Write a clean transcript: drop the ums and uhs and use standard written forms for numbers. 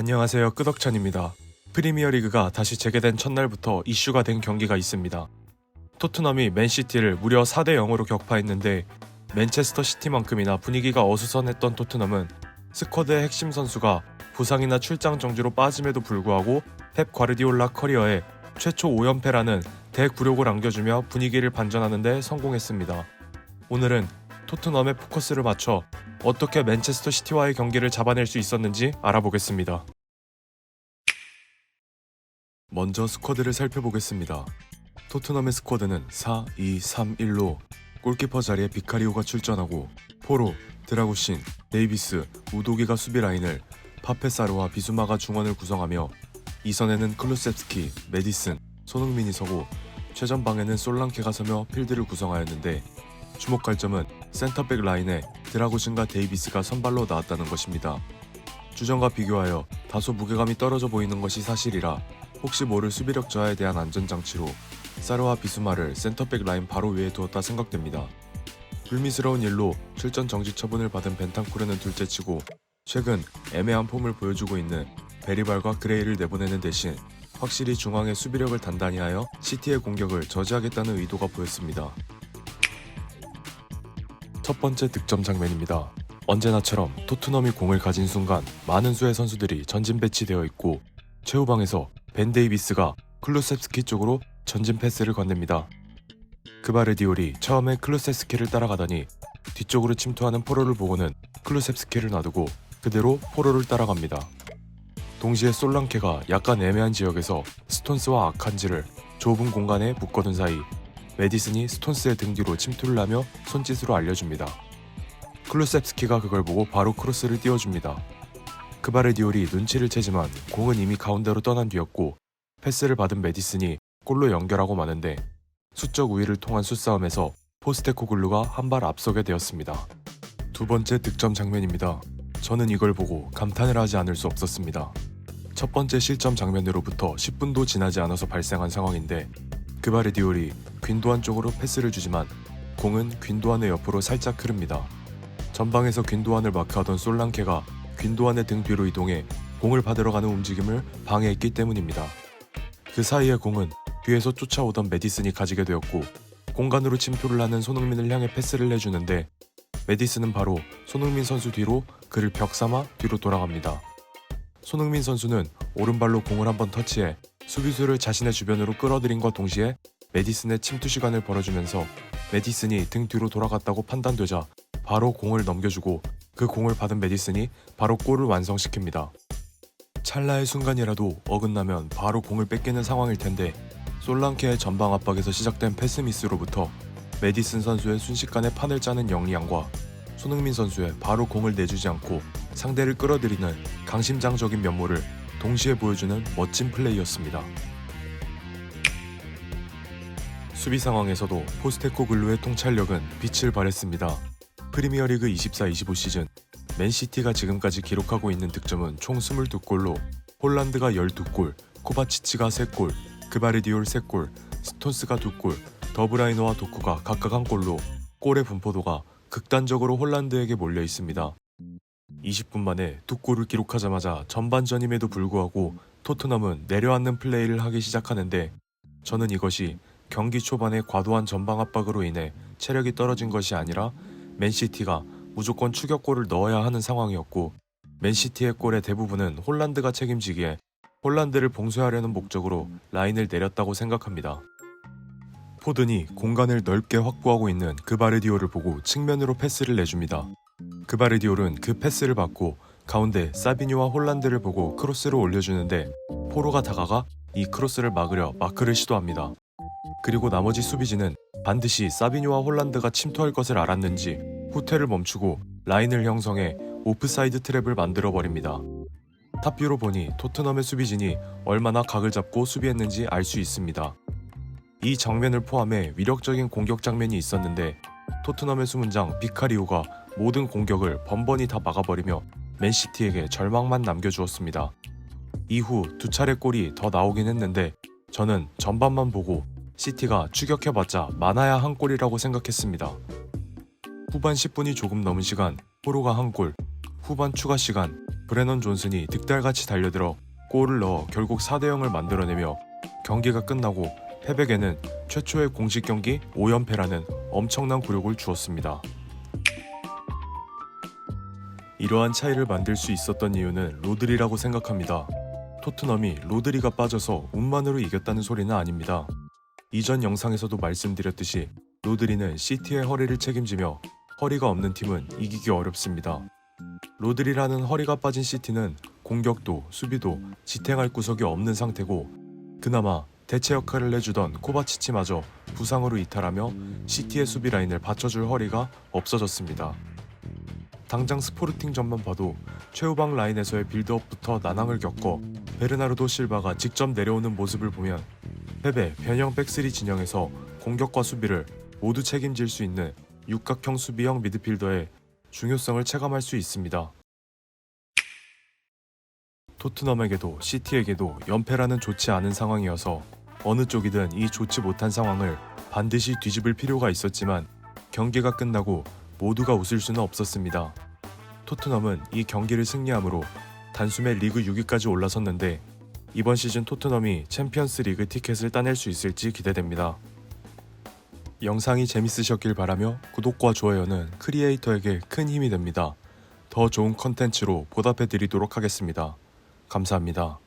안녕하세요, 끄덕찬입니다. 프리미어리그가 다시 재개된 첫날부터 이슈가 된 경기가 있습니다. 토트넘이 맨시티를 무려 4대 0으로 격파했는데 맨체스터 시티만큼이나 분위기가 어수선했던 토트넘은 스쿼드의 핵심 선수가 부상이나 출장 정지로 빠짐에도 불구하고 펩 과르디올라 커리어에 최초 5연패라는 대구력을 안겨주며 분위기를 반전하는 데 성공했습니다. 오늘은 토트넘의 포커스를 맞춰 어떻게 맨체스터 시티와의 경기를 잡아낼 수 있었는지 알아보겠습니다. 먼저 스쿼드를 살펴보겠습니다. 토트넘의 스쿼드는 4-2-3-1로 골키퍼 자리에 비카리오가 출전하고 포로, 드라구신, 데이비스, 우도기가 수비 라인을, 파페사르와 비수마가 중원을 구성하며 2선에는 클루셉스키, 메디슨, 손흥민이 서고 최전방에는 솔랑케가 서며 필드를 구성하였는데 주목할 점은 센터백 라인에 드라구신과 데이비스가 선발로 나왔다는 것입니다. 주전과 비교하여 다소 무게감이 떨어져 보이는 것이 사실이라 혹시 모를 수비력 저하에 대한 안전장치로 사르와 비수마를 센터백 라인 바로 위에 두었다 생각됩니다. 불미스러운 일로 출전 정지 처분을 받은 벤탄쿠르는 둘째치고 최근 애매한 폼을 보여주고 있는 베리발과 그레이를 내보내는 대신 확실히 중앙의 수비력을 단단히 하여 시티의 공격을 저지하겠다는 의도가 보였습니다. 첫 번째 득점 장면입니다. 언제나처럼 토트넘이 공을 가진 순간 많은 수의 선수들이 전진 배치되어 있고 최후방에서 벤 데이비스가 클루셉스키 쪽으로 전진 패스를 건넵니다. 그바르디올이 처음에 클루셉스키를 따라가더니 뒤쪽으로 침투하는 포로를 보고는 클루셉스키를 놔두고 그대로 포로를 따라갑니다. 동시에 솔랑케가 약간 애매한 지역에서 스톤스와 아칸지를 좁은 공간에 묶어둔 사이 메디슨이 스톤스의 등 뒤로 침투를 하며 손짓으로 알려줍니다. 클루셉스키가 그걸 보고 바로 크로스를 띄워줍니다. 그바르디올이 눈치를 채지만 공은 이미 가운데로 떠난 뒤였고 패스를 받은 메디슨이 골로 연결하고 마는데 수적 우위를 통한 수싸움에서 포스테코글루가 한 발 앞서게 되었습니다. 두 번째 득점 장면입니다. 저는 이걸 보고 감탄을 하지 않을 수 없었습니다. 첫 번째 실점 장면으로부터 10분도 지나지 않아서 발생한 상황인데 그바르디올이 귄도안 쪽으로 패스를 주지만 공은 귄도안의 옆으로 살짝 흐릅니다. 전방에서 귄도안을 마크하던 솔랑케가 귄도안의 등 뒤로 이동해 공을 받으러 가는 움직임을 방해했기 때문입니다. 그 사이에 공은 뒤에서 쫓아오던 메디슨이 가지게 되었고 공간으로 침투를 하는 손흥민을 향해 패스를 내주는데 메디슨은 바로 손흥민 선수 뒤로 그를 벽 삼아 뒤로 돌아갑니다. 손흥민 선수는 오른발로 공을 한번 터치해 수비수를 자신의 주변으로 끌어들인과 동시에 메디슨의 침투 시간을 벌어주면서 메디슨이 등 뒤로 돌아갔다고 판단되자 바로 공을 넘겨주고 그 공을 받은 메디슨이 바로 골을 완성시킵니다. 찰나의 순간이라도 어긋나면 바로 공을 뺏기는 상황일 텐데 솔랑케의 전방 압박에서 시작된 패스 미스로부터 메디슨 선수의 순식간에 판을 짜는 영리함과 손흥민 선수의 바로 공을 내주지 않고 상대를 끌어들이는 강심장적인 면모를 동시에 보여주는 멋진 플레이였습니다. 수비 상황에서도 포스테코글루의 통찰력은 빛을 발했습니다. 프리미어리그 24-25 시즌 맨시티가 지금까지 기록하고 있는 득점은 총 22골로 홀란드가 12골, 코바치치가 3골, 그바르디올 3골, 스톤스가 2골, 더브라이너와 도쿠가 각각 1골로 골의 분포도가 극단적으로 홀란드에게 몰려 있습니다. 20분 만에 2골을 기록하자마자 전반전임에도 불구하고 토트넘은 내려앉는 플레이를 하기 시작하는데 저는 이것이 경기 초반의 과도한 전방 압박으로 인해 체력이 떨어진 것이 아니라 맨시티가 무조건 추격골을 넣어야 하는 상황이었고 맨시티의 골의 대부분은 홀란드가 책임지기에 홀란드를 봉쇄하려는 목적으로 라인을 내렸다고 생각합니다. 포든이 공간을 넓게 확보하고 있는 그바르디올을 보고 측면으로 패스를 내줍니다. 그바르디올은 그 패스를 받고 가운데 사비뉴와 홀란드를 보고 크로스를 올려주는데 포로가 다가가 이 크로스를 막으려 마크를 시도합니다. 그리고 나머지 수비진은 반드시 사비뉴와 홀란드가 침투할 것을 알았는지 후퇴를 멈추고 라인을 형성해 오프사이드 트랩을 만들어버립니다. 탑뷰로 보니 토트넘의 수비진이 얼마나 각을 잡고 수비했는지 알 수 있습니다. 이 장면을 포함해 위력적인 공격 장면이 있었는데 토트넘의 수문장 비카리오가 모든 공격을 번번이 다 막아버리며 맨시티에게 절망만 남겨주었습니다. 이후 2차례 골이 더 나오긴 했는데 저는 전반만 보고 시티가 추격해봤자 많아야 한 골이라고 생각했습니다. 후반 10분이 조금 넘은 시간 포로가 한 골, 후반 추가 시간 브레넌 존슨이 득달같이 달려들어 골을 넣어 결국 4대0을 만들어내며 경기가 끝나고 패백에는 최초의 공식 경기 5연패라는 엄청난 굴욕을 주었습니다. 이러한 차이를 만들 수 있었던 이유는 로드리라고 생각합니다. 토트넘이 로드리가 빠져서 운만으로 이겼다는 소리는 아닙니다. 이전 영상에서도 말씀드렸듯이 로드리는 시티의 허리를 책임지며 허리가 없는 팀은 이기기 어렵습니다. 로드리라는 허리가 빠진 시티는 공격도 수비도 지탱할 구석이 없는 상태고 그나마 대체 역할을 해주던 코바치치마저 부상으로 이탈하며 시티의 수비 라인을 받쳐줄 허리가 없어졌습니다. 당장 스포르팅전만 봐도 최후방 라인에서의 빌드업부터 난항을 겪어 베르나르도 실바가 직접 내려오는 모습을 보면 펩의 변형 백스리 진영에서 공격과 수비를 모두 책임질 수 있는 육각형 수비형 미드필더의 중요성을 체감할 수 있습니다. 토트넘에게도 시티에게도 연패라는 좋지 않은 상황이어서 어느 쪽이든 이 좋지 못한 상황을 반드시 뒤집을 필요가 있었지만 경기가 끝나고 모두가 웃을 수는 없었습니다. 토트넘은 이 경기를 승리함으로 단숨에 리그 6위까지 올라섰는데 이번 시즌 토트넘이 챔피언스 리그 티켓을 따낼 수 있을지 기대됩니다. 영상이 재밌으셨길 바라며 구독과 좋아요는 크리에이터에게 큰 힘이 됩니다. 더 좋은 컨텐츠로 보답해 드리도록 하겠습니다. 감사합니다.